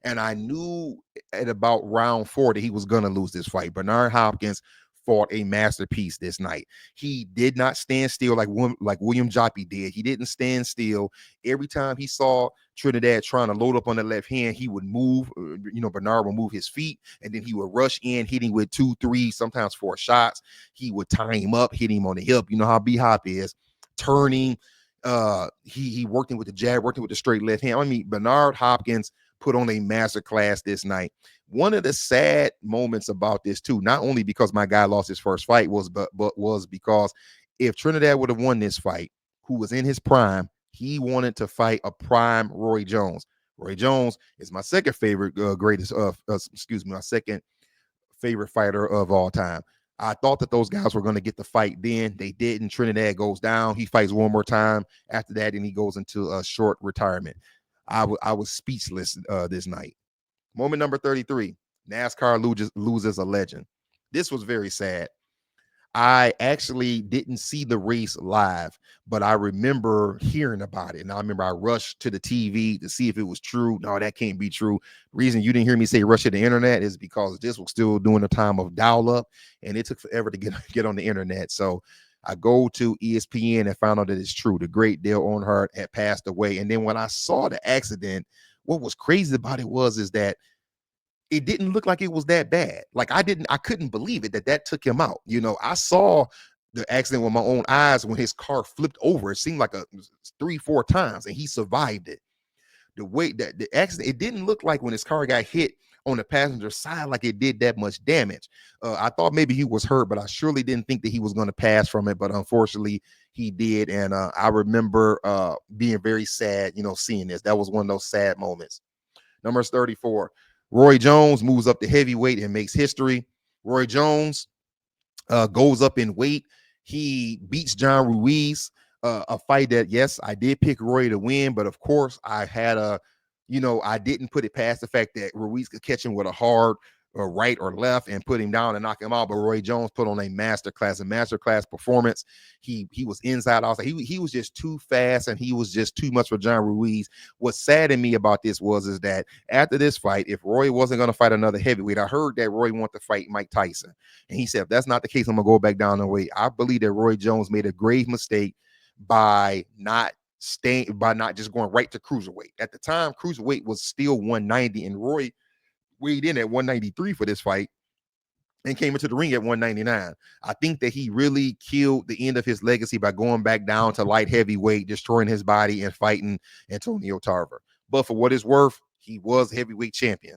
And I knew at about round 4 that he was going to lose this fight. Bernard Hopkins fought a masterpiece this night. He did not stand still like William Joppy did. He didn't stand still. Every time he saw Trinidad trying to load up on the left hand, he would move. Bernard would move his feet, and then he would rush in, hitting with 2, 3, sometimes 4 shots. He would tie him up, hit him on the hip. You know how B-Hop is, turning. He working with the jab, working with the straight left hand. I mean, Bernard Hopkins put on a master class this night. One of the sad moments about this too, not only because my guy lost his first fight, but was because if Trinidad would have won this fight, who was in his prime, he wanted to fight a prime Roy Jones. Roy Jones is my second favorite, my second favorite fighter of all time. I thought that those guys were going to get the fight then. They didn't. Trinidad goes down. He fights one more time after that, and he goes into a short retirement. I was speechless this night. Moment number 33. NASCAR loses a legend. This was very sad. I actually didn't see the race live, but I remember hearing about it. And I remember I rushed to the TV to see if it was true. No, that can't be true. The reason you didn't hear me say rush to the internet is because this was still during the time of dial-up, and it took forever to get on the internet. So I go to ESPN and found out that it's true. The great Dale Earnhardt had passed away. And then when I saw the accident, what was crazy about it is that it didn't look like it was that bad. Like I couldn't believe it that took him out. I saw the accident with my own eyes when his car flipped over. It seemed like 3, 4 times, and he survived it. The way that the accident, it didn't look like when his car got hit on the passenger side like it did that much damage. I thought maybe he was hurt, but I surely didn't think that he was going to pass from it. But unfortunately, he did, and I remember being very sad, seeing this. That was one of those sad moments. Number 34. Roy Jones moves up to heavyweight and makes history. Roy Jones goes up in weight. He beats John Ruiz, a fight that, yes, I did pick Roy to win, but of course I had I didn't put it past the fact that Ruiz could catch him with a hard right or left and put him down and knock him out. But Roy Jones put on a masterclass performance. He was inside outside. He was just too fast, and he was just too much for John Ruiz. What saddened me about this is that after this fight, if Roy wasn't going to fight another heavyweight, I heard that Roy wanted to fight Mike Tyson, and he said, if that's not the case, I'm gonna go back down the weight. I believe that Roy Jones made a grave mistake by not just going right to cruiserweight. At the time, cruiserweight was still 190, and Roy weighed in at 193 for this fight and came into the ring at 199. I think that he really killed the end of his legacy by going back down to light heavyweight, destroying his body and fighting Antonio Tarver. But for what it's worth, he was heavyweight champion.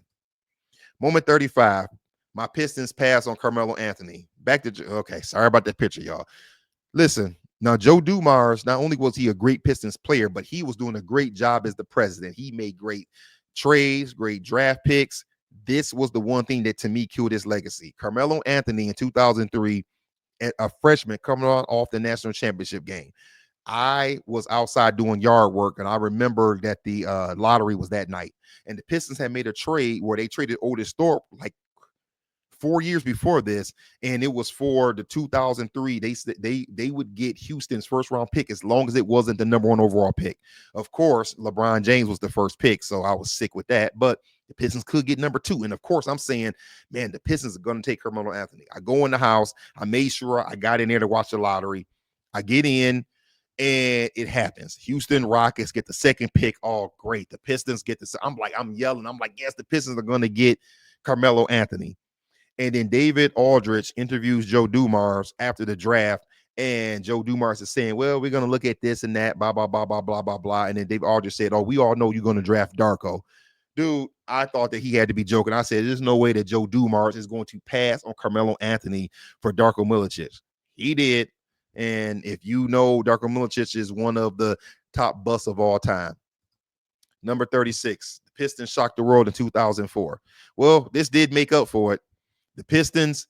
Moment 35. My Pistons pass on Carmelo Anthony. Okay, sorry about that picture, y'all. Listen, now Joe Dumars, not only was he a great Pistons player, but he was doing a great job as the president. He made great trades, great draft picks. This was the one thing that to me killed his legacy. Carmelo Anthony in 2003, a freshman coming on off the national championship game. I was outside doing yard work, and I remember that the lottery was that night. And the Pistons had made a trade where they traded Otis Thorpe like 4 years before this, and it was for the 2003. They would get Houston's first round pick as long as it wasn't the number 1 overall pick. Of course, LeBron James was the first pick, so I was sick with that. But the Pistons could get number 2, and of course, I'm saying, man, the Pistons are going to take Carmelo Anthony. I go in the house. I made sure I got in there to watch the lottery. I get in. And it happens. Houston Rockets get the second pick. Oh, great. The Pistons get this. I'm yelling. I'm like, yes, the Pistons are going to get Carmelo Anthony. And then David Aldrich interviews Joe Dumars after the draft. And Joe Dumars is saying, well, we're going to look at this and that, blah, blah, blah, blah, blah, blah, blah. And then David Aldrich said, oh, we all know you're going to draft Darko. Dude, I thought that he had to be joking. I said, there's no way that Joe Dumars is going to pass on Carmelo Anthony for Darko Milicic. He did. And if you know, Darko Milicic is one of the top busts of all time. Number 36, the Pistons shocked the world in 2004. Well, this did make up for it. The Pistons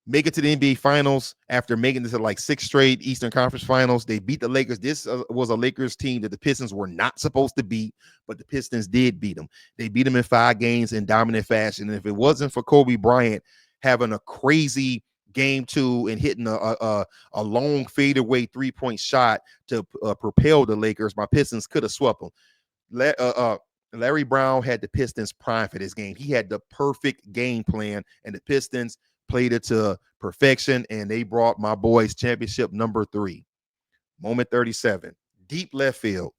make it to the NBA Finals after making it to like 6 straight Eastern Conference Finals. They beat the Lakers. This was a Lakers team that the Pistons were not supposed to beat, but the Pistons did beat them. They beat them in 5 games in dominant fashion. And if it wasn't for Kobe Bryant having a crazy game 2 and hitting a long fadeaway 3-point shot to propel the Lakers, my Pistons could have swept them. Larry Brown had the Pistons prime for this game. He had the perfect game plan, and the Pistons played it to perfection, and they brought my boys championship number 3. Moment 37, deep left field.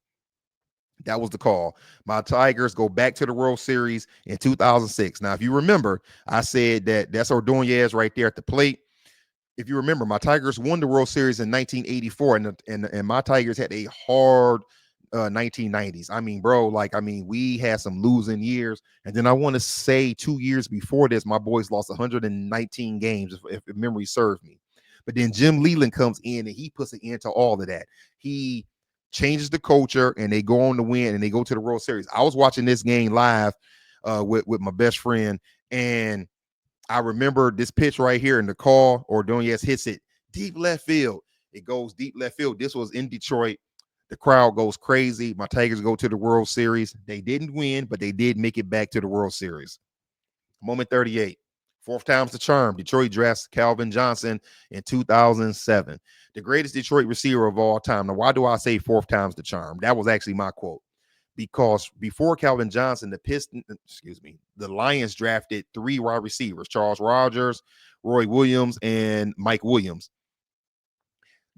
That was the call. My Tigers go back to the World Series in 2006. Now, if you remember, I said that's Ordonez right there at the plate. If you remember, my Tigers won the World Series in 1984, and my Tigers had a hard 1990s. I mean, bro, we had some losing years, and then I want to say 2 years before this, my boys lost 119 games, if memory serves me. But then Jim Leland comes in and he puts an end to all of that. He changes the culture, and they go on to win, and they go to the World Series. I was watching this game live with my best friend, and I remember this pitch right here in the call. Ordonez hits it deep left field. It goes deep left field. This was in Detroit. The crowd goes crazy. My Tigers go to the World Series. They didn't win, but they did make it back to the World Series. Moment 38. Fourth time's the charm. Detroit drafts Calvin Johnson in 2007. The greatest Detroit receiver of all time. Now, why do I say fourth time's the charm? That was actually my quote. Because before Calvin Johnson, the Lions drafted 3 wide receivers: Charles Rogers, Roy Williams, and Mike Williams.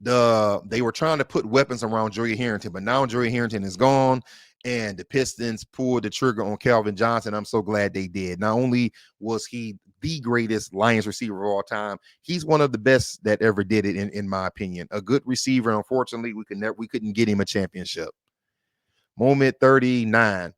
They were trying to put weapons around Joey Harrington, but now Joey Harrington is gone, and the Pistons pulled the trigger on Calvin Johnson. I'm so glad they did. Not only was he the greatest Lions receiver of all time, he's one of the best that ever did it, in my opinion. A good receiver. Unfortunately, we couldn't get him a championship. Moment 39.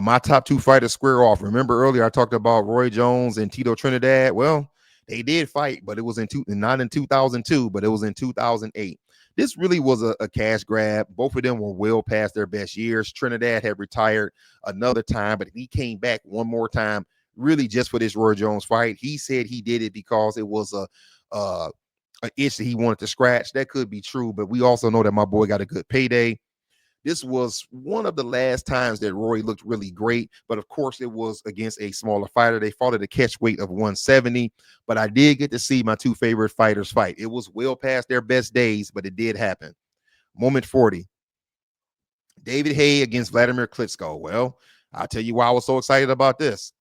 My top 2 fighters square off. Remember earlier I talked about Roy Jones and Tito Trinidad? Well, they did fight, but it was not in 2002, but it was in 2008. This really was a cash grab. Both of them were well past their best years. Trinidad had retired another time, but he came back one more time, really just for this Roy Jones fight. He said he did it because it was an itch that he wanted to scratch. That could be true, but we also know that my boy got a good payday. This was one of the last times that Roy looked really great, but of course it was against a smaller fighter. They fought at a catch weight of 170, but I did get to see my 2 favorite fighters fight. It was well past their best days, but it did happen. Moment 40. David Haye against Vladimir Klitschko. Well, I'll tell you why I was so excited about this.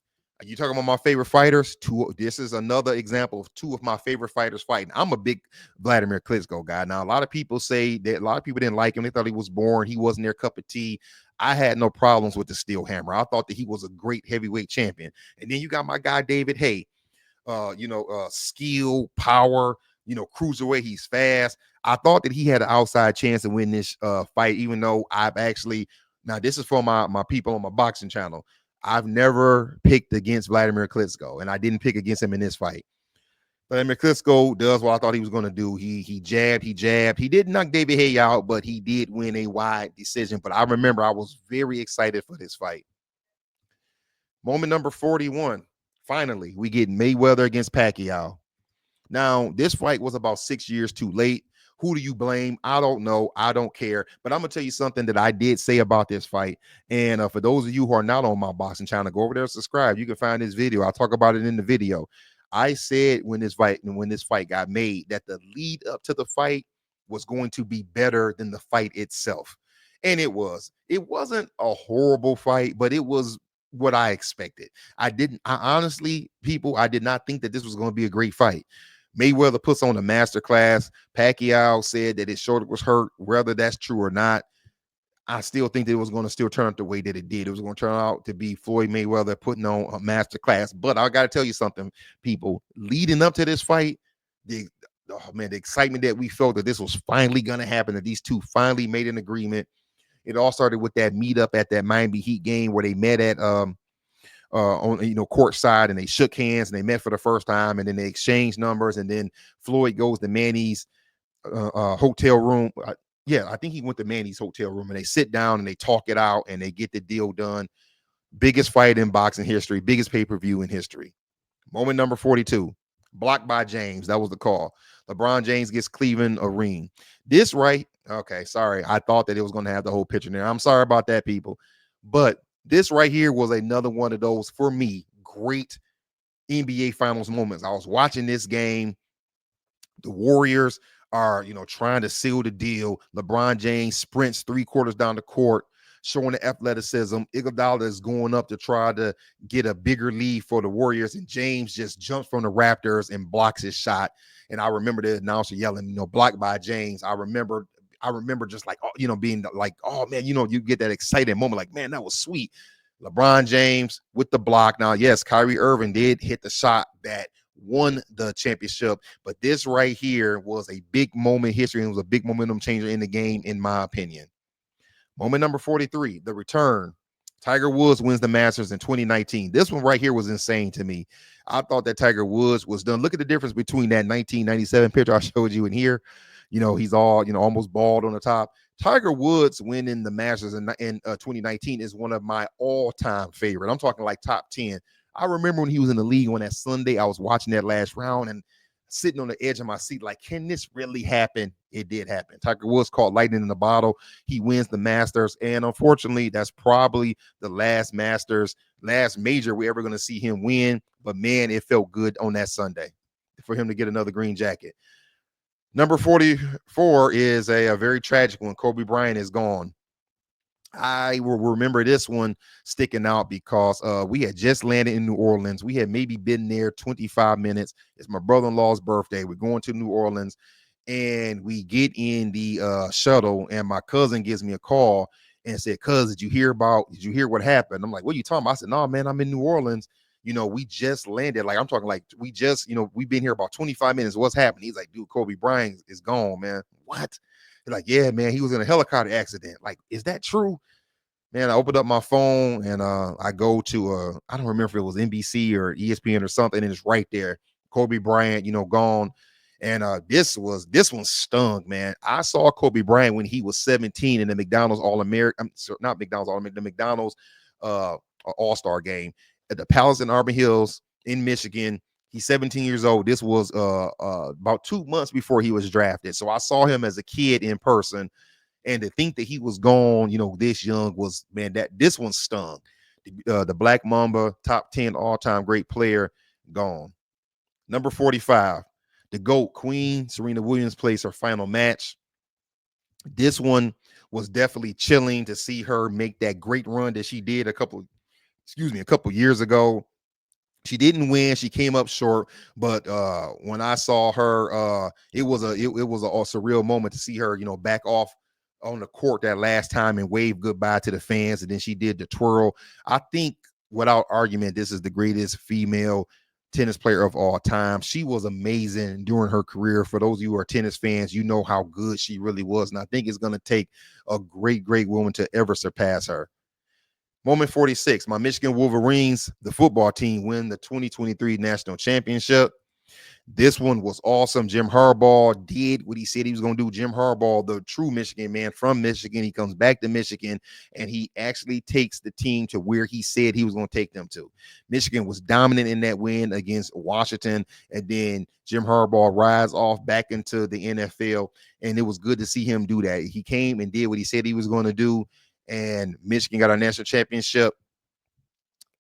You talking about my favorite fighters? This is another example of 2 of my favorite fighters fighting. I'm a big Vladimir Klitschko guy. Now, a lot of people say that a lot of people didn't like him. They thought he was boring. He wasn't their cup of tea. I had no problems with the steel hammer. I thought that he was a great heavyweight champion. And then you got my guy David Haye. Skill, power, cruiserweight. He's fast. I thought that he had an outside chance to win this fight, even though now this is for my people on my boxing channel. I've never picked against Vladimir Klitschko, and I didn't pick against him in this fight. Vladimir Klitschko does what I thought he was going to do. He jabbed. He didn't knock David Haye out, but he did win a wide decision. But I remember I was very excited for this fight. Moment number 41. Finally, we get Mayweather against Pacquiao. Now, this fight was about 6 years too late. Who do you blame? I don't know. I don't care. But I'm going to tell you something that I did say about this fight. And for those of you who are not on my boxing channel, go over there and subscribe. You can find this video. I'll talk about it in the video. I said when this fight got made that the lead up to the fight was going to be better than the fight itself. And it was. It wasn't a horrible fight, but it was what I expected. I honestly, people, I did not think that this was going to be a great fight. Mayweather puts on a masterclass. Pacquiao said that his shoulder was hurt. Whether that's true or not, I still think that it was going to still turn out the way that it did. It was going to turn out to be Floyd Mayweather putting on a masterclass. But I got to tell you something, people. Leading up to this fight, the excitement that we felt that this was finally going to happen, that these 2 finally made an agreement. It all started with that meetup at that Miami Heat game where they met at on court side, and they shook hands and they met for the first time, and then they exchanged numbers, and then Floyd goes to Manny's hotel room. I think he went to Manny's hotel room, and they sit down and they talk it out and they get the deal done. Biggest fight in boxing history, biggest pay-per-view in history. Moment number 42. Blocked by James. That was the call. LeBron James gets Cleveland a ring. This right. Okay, sorry. I thought that it was going to have the whole picture there. I'm sorry about that, people. But this right here was another one of those, for me, great NBA Finals moments. I was watching this game. The Warriors are, trying to seal the deal. LeBron James sprints 3 quarters down the court. showing the athleticism. Iguodala is going up to try to get a bigger lead for the Warriors, and James just jumps from the Raptors and blocks his shot. And I remember the announcer yelling, blocked by James. I remember just like, being like, oh man, you get that excited moment, like, man, that was sweet. LeBron James with the block. Now, yes, Kyrie Irving did hit the shot that won the championship, but this right here was a big moment in history, and it was a big momentum changer in the game, in my opinion. Moment number 43, the return. Tiger Woods wins the Masters in 2019. This one right here was insane to me. I thought that Tiger Woods was done. Look at the difference between that 1997 picture I showed you in here. He's all, almost bald on the top. Tiger Woods winning the Masters in 2019 is one of my all-time favorite. I'm talking like top 10. I remember when he was in the league on that Sunday, I was watching that last round and sitting on the edge of my seat like, can this really happen? It did happen. Tiger Woods caught lightning in the bottle. He wins the Masters, and unfortunately, that's probably the last Masters, last major we're ever going to see him win. But man, it felt good on that Sunday for him to get another green jacket. Number 44 is a very tragic one. Kobe Bryant is gone. I will remember this one sticking out because we had just landed in New Orleans. We had maybe been there 25 minutes. It's my brother-in-law's birthday. We're going to New Orleans, and we get in the shuttle, and my cousin gives me a call and said, "Cuz, did you hear what happened?" I'm like, "What are you talking about?" I said, "No, man, I'm in New Orleans. We just landed. Like, I'm talking like we just, we've been here about 25 minutes. What's happening?" He's like, "Dude, Kobe Bryant is gone, man." What? He's like, "Yeah, man, he was in a helicopter accident." Like, is that true? Man, I opened up my phone and I go to I don't remember if it was NBC or ESPN or something, and it's right there. Kobe Bryant, gone. And this one stung, man. I saw Kobe Bryant when he was 17 in the McDonald's All-American, not McDonald's All-American, the McDonald's uh All-Star game at the Palace in Auburn Hills in Michigan. He's 17 years old. This was about 2 months before he was drafted. So I saw him as a kid in person, and to think that he was gone, this young was, man, that this one stung. The Black Mamba, top 10 all-time great player, gone. Number 45, the GOAT, Queen Serena Williams, plays her final match. This one was definitely chilling to see her make that great run that she did a couple years ago. She didn't win. She came up short, but when I saw her, it was a surreal moment to see her, back off on the court that last time and wave goodbye to the fans, and then she did the twirl. I think, without argument, this is the greatest female tennis player of all time. She was amazing during her career. For those of you who are tennis fans, you know how good she really was, and I think it's going to take a great, great woman to ever surpass her. Moment 46, my Michigan Wolverines, the football team, win the 2023 national championship. This one was awesome. Jim Harbaugh did what he said he was going to do. Jim Harbaugh, the true Michigan man from Michigan, he comes back to Michigan, and he actually takes the team to where he said he was going to take them to. Michigan was dominant in that win against Washington, and then Jim Harbaugh rides off back into the NFL, and it was good to see him do that. He came and did what he said he was going to do, and Michigan got our national championship.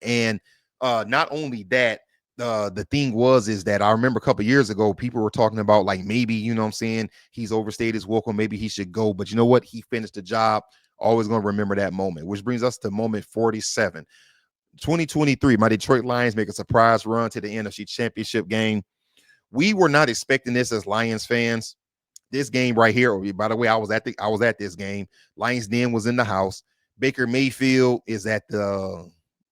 And not only that, the thing is that I remember a couple years ago, people were talking about, like, maybe, what I'm saying, he's overstayed his welcome, maybe he should go. But you know what? He finished the job. Always going to remember that moment, which brings us to moment 47. 2023, my Detroit Lions make a surprise run to the NFC Championship game. We were not expecting this as Lions fans. This game right here, by the way, I was at this game. Lions Den was in the house. Baker Mayfield is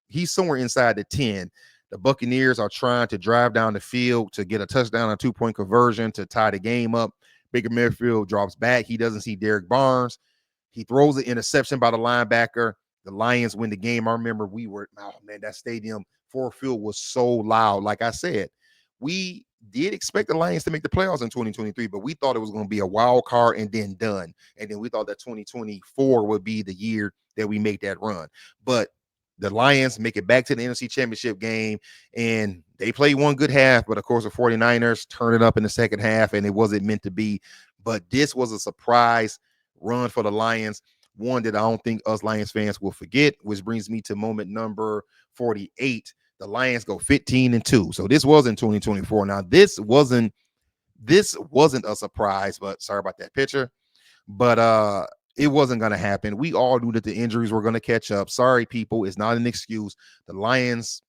he's somewhere inside the 10. The Buccaneers are trying to drive down the field to get a touchdown, a 2-point conversion to tie the game up. Baker Mayfield drops back. He doesn't see Derek Barnes. He throws an interception by the linebacker. The Lions win the game. I remember that stadium, Ford Field, was so loud. Like I said, we did expect the Lions to make the playoffs in 2023, but we thought it was going to be a wild card and then done. And then we thought that 2024 would be the year that we make that run. But the Lions make it back to the NFC Championship game, and they play one good half, but of course the 49ers turn it up in the second half, and it wasn't meant to be. But this was a surprise run for the Lions, one that I don't think us Lions fans will forget, which brings me to moment number 48. The Lions go 15-2. So this was in 2024. Now, this wasn't a surprise, but sorry about that picture. But it wasn't going to happen. We all knew that the injuries were going to catch up. Sorry, people, it's not an excuse. The Lions,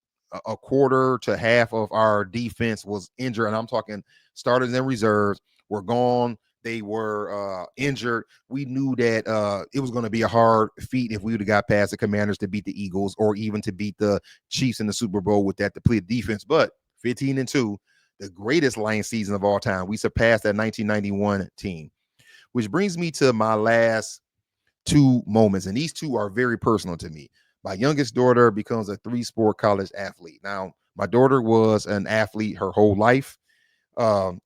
a quarter to half of our defense was injured, and I'm talking starters and reserves were gone. They were injured. We knew that it was going to be a hard feat if we would have got past the Commanders to beat the Eagles or even to beat the Chiefs in the Super Bowl with that depleted defense. But 15-2, the greatest Lions season of all time. We surpassed that 1991 team, which brings me to my last two moments. And these two are very personal to me. My youngest daughter becomes a three-sport college athlete. Now, my daughter was an athlete her whole life.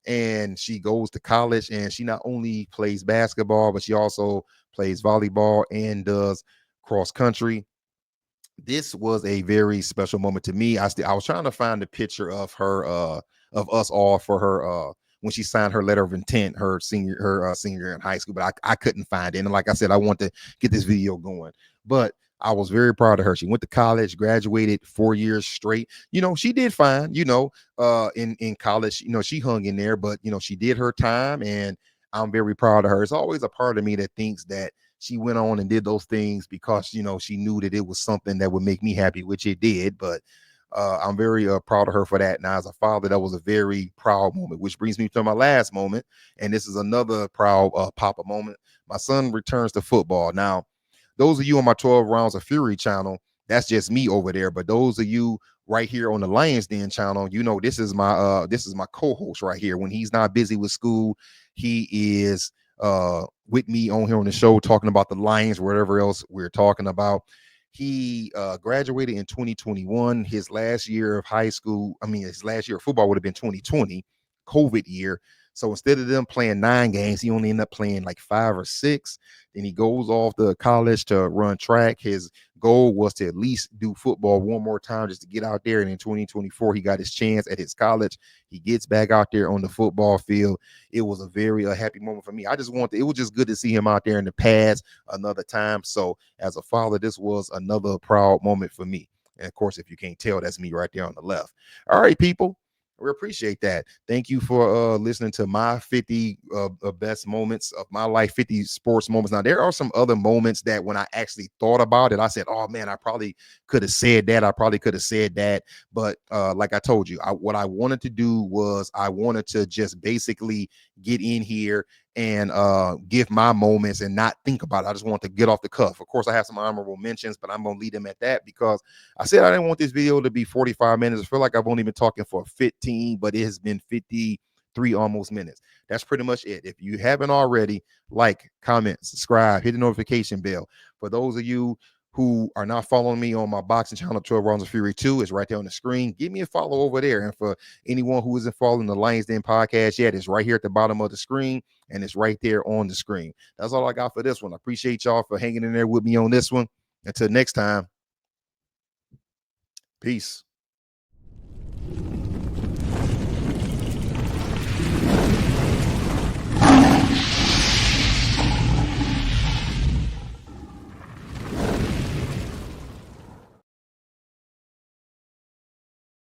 And she goes to college and she not only plays basketball, but she also plays volleyball and does cross country. This was a very special moment to me. I was trying to find a picture of her, of us all for her, when she signed her letter of intent, her senior year in high school, but I couldn't find it. And like I said, I want to get this video going, but I was very proud of her. She went to college, graduated 4 years straight. She did fine, in college, she hung in there, but she did her time, and I'm very proud of her. It's always a part of me that thinks that she went on and did those things because she knew that it was something that would make me happy, which it did. But I'm very proud of her for that. Now, as a father, that was a very proud moment, which brings me to my last moment, and this is another proud papa moment. My son returns to football. Now, those of you on my 12 Rounds of Fury channel, that's just me over there. But those of you right here on the Lions Den channel, this is my co-host right here. When he's not busy with school, he is with me on here on the show talking about the Lions, whatever else we're talking about. He graduated in 2021. His last year of high school, his last year of football would have been 2020, COVID year. So instead of them playing 9 games, he only ended up playing like 5 or 6. Then he goes off to college to run track. His goal was to at least do football one more time just to get out there. And in 2024, he got his chance at his college. He gets back out there on the football field. It was a very happy moment for me. It was just good to see him out there in the pads another time. So as a father, this was another proud moment for me. And of course, if you can't tell, that's me right there on the left. All right, people. We appreciate that. Thank you for listening to my 50 best moments of my life, 50 sports moments. Now, there are some other moments that when I actually thought about it, I said, oh man, I probably could have said that. I probably could have said that. But like I told you, what I wanted to do was I wanted to just basically get in here and give my moments and not think about it. I just want to get off the cuff. Of course, I have some honorable mentions, but I'm going to leave them at that because I said I didn't want this video to be 45 minutes. I feel like I've only been talking for 15, but it has been 53 almost minutes. That's pretty much it. If you haven't already, like, comment, subscribe, hit the notification bell. For those of you who are not following me on my boxing channel, 12 Rounds of Fury 2, is right there on the screen. Give me a follow over there. And for anyone who isn't following the Lions Den podcast yet, it's right here at the bottom of the screen, and it's right there on the screen. That's all I got for this one. I appreciate y'all for hanging in there with me on this one. Until next time, peace.